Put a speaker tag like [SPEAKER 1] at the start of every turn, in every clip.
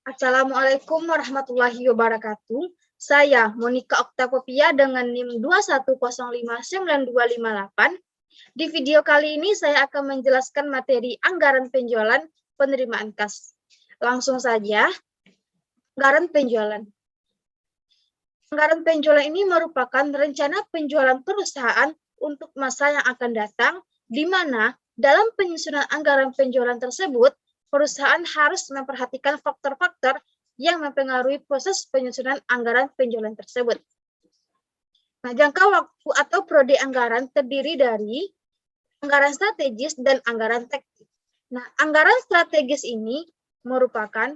[SPEAKER 1] Assalamualaikum warahmatullahi wabarakatuh. Saya Monica Oktavopia dengan NIM 2105928. Di video kali ini saya akan menjelaskan materi anggaran penjualan penerimaan kas. Langsung saja, anggaran penjualan. Anggaran penjualan ini merupakan rencana penjualan perusahaan untuk masa yang akan datang, di mana dalam penyusunan anggaran penjualan tersebut, perusahaan harus memperhatikan faktor-faktor yang mempengaruhi proses penyusunan anggaran penjualan tersebut. Nah, jangka waktu atau prodi anggaran terdiri dari anggaran strategis dan anggaran taktik. Nah, anggaran strategis ini merupakan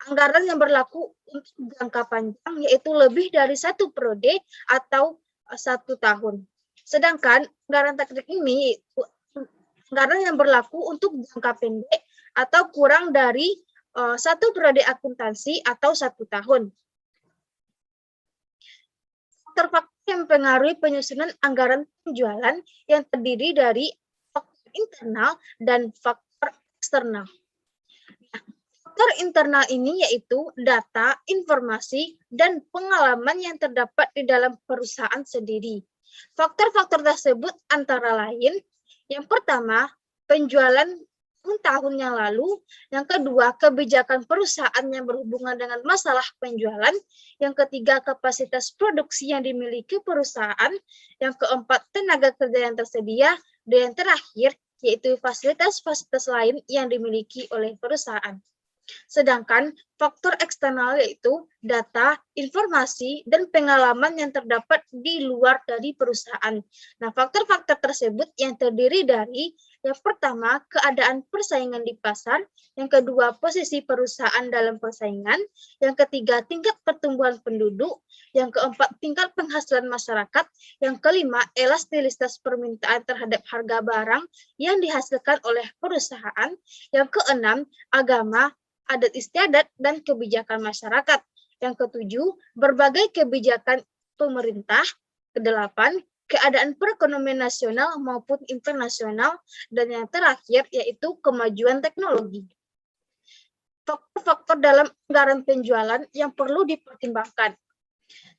[SPEAKER 1] anggaran yang berlaku untuk jangka panjang, yaitu lebih dari satu periode atau 1 tahun. Sedangkan anggaran taktik ini anggaran yang berlaku untuk jangka pendek atau kurang dari satu periode akuntansi atau 1 tahun. Faktor-faktor yang mempengaruhi penyusunan anggaran penjualan yang terdiri dari faktor internal dan faktor eksternal. Faktor internal ini yaitu data, informasi, dan pengalaman yang terdapat di dalam perusahaan sendiri. Faktor-faktor tersebut antara lain, yang pertama, penjualan tahun yang lalu, yang kedua, kebijakan perusahaan yang berhubungan dengan masalah penjualan, yang ketiga, kapasitas produksi yang dimiliki perusahaan, yang keempat, tenaga kerja yang tersedia, dan yang terakhir, yaitu fasilitas-fasilitas lain yang dimiliki oleh perusahaan. Sedangkan faktor eksternal yaitu data, informasi, dan pengalaman yang terdapat di luar dari perusahaan. Nah, faktor-faktor tersebut yang terdiri dari yang pertama, keadaan persaingan di pasar, yang kedua, posisi perusahaan dalam persaingan, yang ketiga, tingkat pertumbuhan penduduk, yang keempat, tingkat penghasilan masyarakat, yang kelima, elastisitas permintaan terhadap harga barang yang dihasilkan oleh perusahaan, yang keenam, agama, adat istiadat, dan kebijakan masyarakat. Yang ketujuh, berbagai kebijakan pemerintah. Kedelapan, keadaan perekonomian nasional maupun internasional, dan yang terakhir yaitu kemajuan teknologi. Faktor-faktor dalam anggaran penjualan yang perlu dipertimbangkan.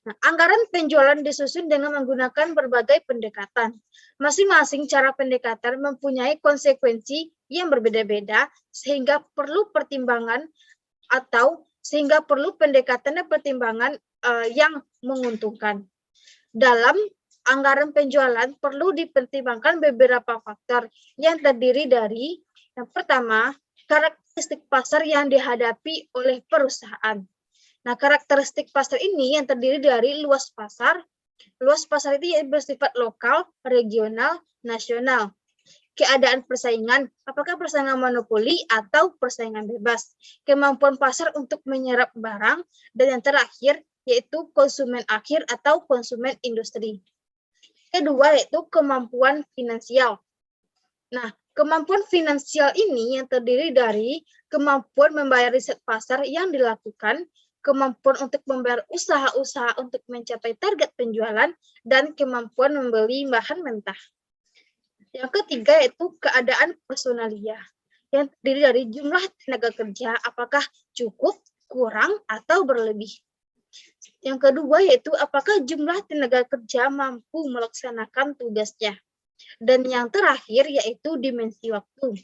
[SPEAKER 1] Nah, anggaran penjualan disusun dengan menggunakan berbagai pendekatan. Masing-masing cara pendekatan mempunyai konsekuensi yang berbeda-beda, sehingga perlu pertimbangan atau sehingga perlu pendekatan dan pertimbangan yang menguntungkan. Dalam anggaran penjualan perlu dipertimbangkan beberapa faktor yang terdiri dari yang pertama, karakteristik pasar yang dihadapi oleh perusahaan. Nah, karakteristik pasar ini yang terdiri dari luas pasar. Luas pasar itu bersifat lokal, regional, nasional. Keadaan persaingan, apakah persaingan monopoli atau persaingan bebas. Kemampuan pasar untuk menyerap barang. Dan yang terakhir, yaitu konsumen akhir atau konsumen industri. Kedua, yaitu kemampuan finansial. Nah, kemampuan finansial ini yang terdiri dari kemampuan membayar riset pasar yang dilakukan, kemampuan untuk membayar usaha-usaha untuk mencapai target penjualan, dan kemampuan membeli bahan mentah. Yang ketiga yaitu keadaan personalia, yang terdiri dari jumlah tenaga kerja, apakah cukup, kurang, atau berlebih. Yang kedua yaitu apakah jumlah tenaga kerja mampu melaksanakan tugasnya. Dan yang terakhir yaitu dimensi waktu.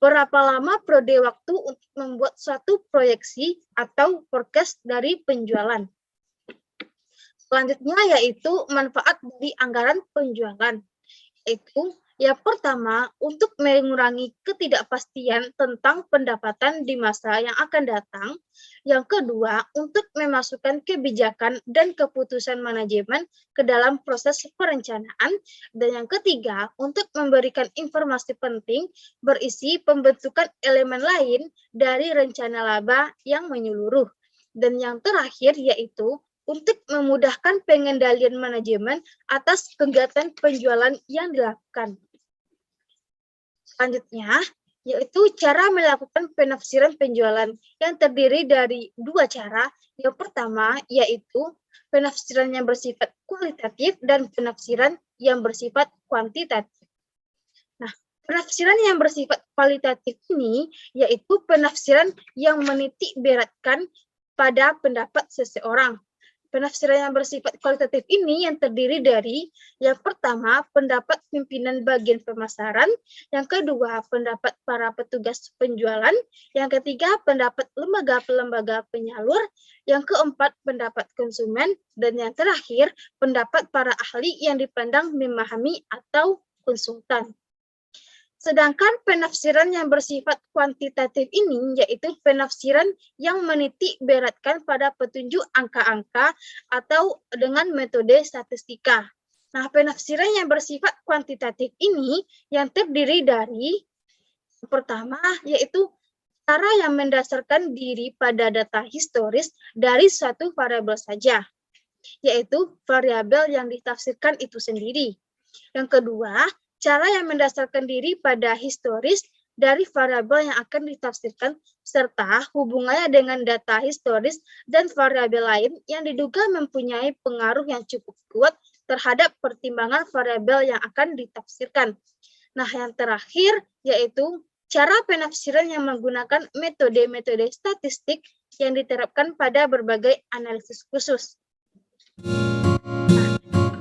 [SPEAKER 1] Berapa lama periode waktu untuk membuat suatu proyeksi atau forecast dari penjualan. Selanjutnya yaitu manfaat dari anggaran penjualan. Yaitu yang pertama, untuk mengurangi ketidakpastian tentang pendapatan di masa yang akan datang. Yang kedua, untuk memasukkan kebijakan dan keputusan manajemen ke dalam proses perencanaan. Dan yang ketiga, untuk memberikan informasi penting berisi pembentukan elemen lain dari rencana laba yang menyeluruh. Dan yang terakhir yaitu untuk memudahkan pengendalian manajemen atas kegiatan penjualan yang dilakukan. Selanjutnya, yaitu cara melakukan penafsiran penjualan yang terdiri dari dua cara. Yang pertama, yaitu penafsiran yang bersifat kualitatif dan penafsiran yang bersifat kuantitatif. Nah, Penafsiran yang bersifat kualitatif ini yaitu penafsiran yang menitik beratkan pada pendapat seseorang. Penafsiran yang bersifat kualitatif ini yang terdiri dari yang pertama, pendapat pimpinan bagian pemasaran, yang kedua, pendapat para petugas penjualan, yang ketiga, pendapat lembaga-lembaga penyalur, yang keempat, pendapat konsumen, dan yang terakhir, pendapat para ahli yang dipandang memahami atau konsultan. Sedangkan penafsiran yang bersifat kuantitatif ini yaitu penafsiran yang menitik beratkan pada petunjuk angka-angka atau dengan metode statistika. Nah, penafsiran yang bersifat kuantitatif ini yang terdiri dari pertama yaitu cara yang mendasarkan diri pada data historis dari suatu variabel saja, yaitu variabel yang ditafsirkan itu sendiri. Yang kedua, cara yang mendasarkan diri pada historis dari variabel yang akan ditafsirkan serta hubungannya dengan data historis dan variabel lain yang diduga mempunyai pengaruh yang cukup kuat terhadap pertimbangan variabel yang akan ditafsirkan. Nah, yang terakhir yaitu cara penafsiran yang menggunakan metode-metode statistik yang diterapkan pada berbagai analisis khusus.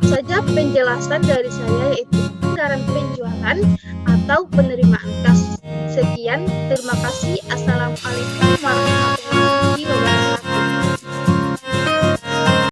[SPEAKER 1] Saja penjelasan dari saya yaitu anggaran penjualan atau penerimaan kas. Sekian, terima kasih. Assalamualaikum warahmatullahi wabarakatuh.